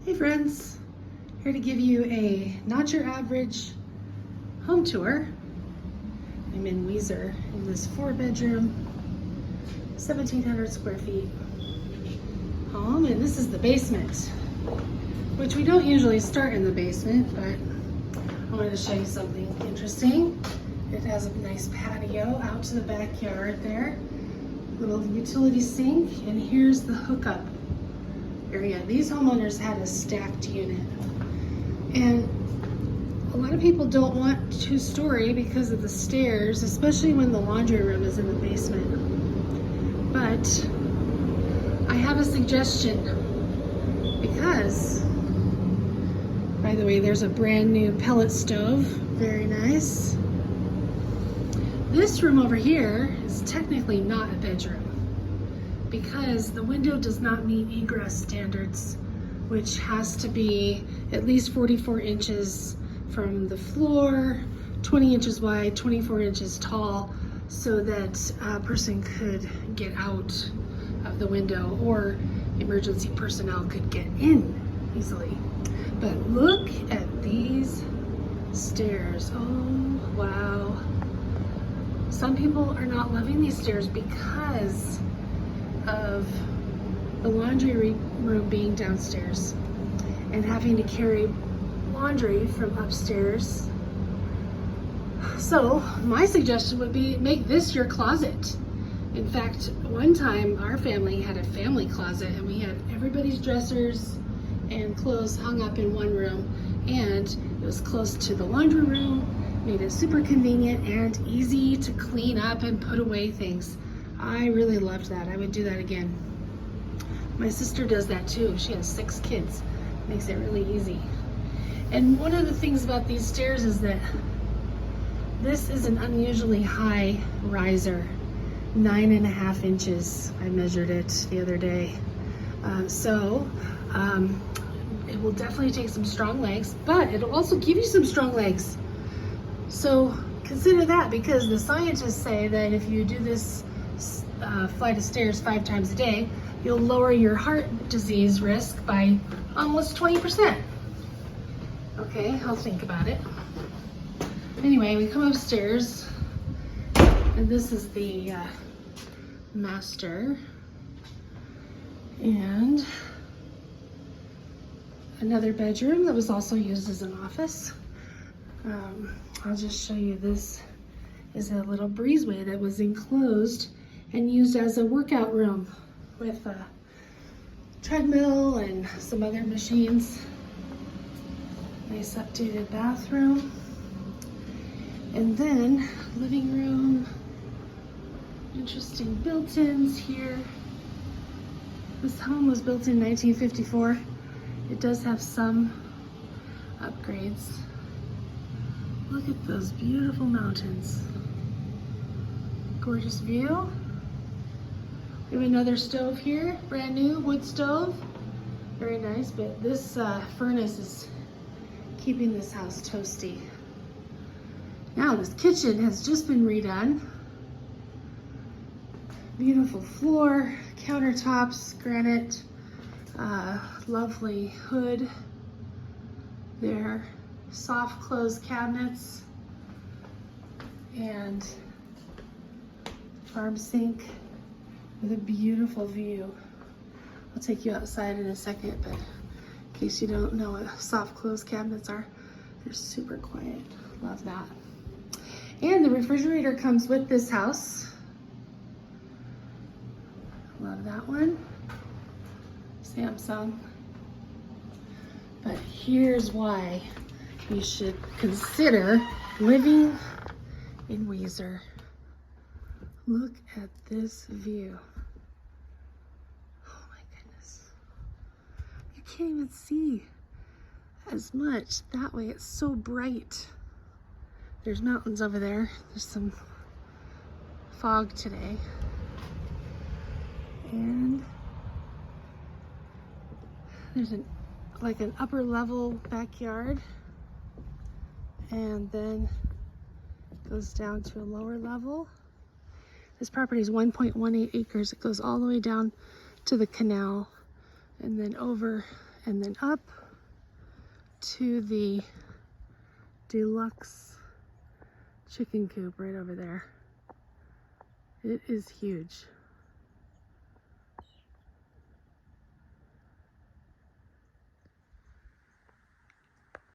Hey friends, here to give you a not your average home tour. I'm in Weiser in this 4-bedroom, 1,700 square feet home, and this is the basement, which we don't usually start in the basement, but I wanted to show you something interesting. It has a nice patio out to the backyard there, little utility sink, and here's the hookup area. These homeowners had a stacked unit, and a lot of people don't want 2-story because of the stairs, especially when the laundry room is in the basement. But I have a suggestion, because, by the way, there's a brand new pellet stove, very nice. This room over here is technically not a bedroom, because the window does not meet egress standards, which has to be at least 44 inches from the floor, 20 inches wide, 24 inches tall, so that a person could get out of the window or emergency personnel could get in easily. But look at these stairs. Oh, wow. Some people are not loving these stairs because of the laundry room being downstairs and having to carry laundry from upstairs. So my suggestion would be make this your closet. In fact, one time our family had a family closet, and we had everybody's dressers and clothes hung up in one room, and it was close to the laundry room, made it super convenient and easy to clean up and put away things. I really loved that. I would do that again. My sister does that too. She has 6 kids. Makes it really easy. And one of the things about these stairs is that this is an unusually high riser, 9.5 inches. I measured it the other day. It will definitely take some strong legs, but it'll also give you some strong legs. So consider that, because the scientists say that if you do this flight of stairs 5 times a day, you'll lower your heart disease risk by almost 20%. Okay, I'll think about it. Anyway, we come upstairs, and this is the master, and another bedroom that was also used as an office. I'll just show you, this is a little breezeway that was enclosed and used as a workout room with a treadmill and some other machines. Nice updated bathroom. And then living room, interesting built-ins here. This home was built in 1954. It does have some upgrades. Look at those beautiful mountains. Gorgeous view. We have another stove here, brand new wood stove. Very nice, but this furnace is keeping this house toasty. Now this kitchen has just been redone. Beautiful floor, countertops, granite, lovely hood there, soft close cabinets, and farm sink with a beautiful view. I'll take you outside in a second, but in case you don't know what soft close cabinets are, they're super quiet. Love that. And the refrigerator comes with this house. Love that one. Samsung. But here's why you should consider living in Weiser. Look at this view. Oh my goodness. You can't even see as much that way. It's so bright. There's mountains over there. There's some fog today. And there's an upper level backyard, and then goes down to a lower level. This property is 1.18 acres. It goes all the way down to the canal and then over And then up to the deluxe chicken coop right over there. It is huge.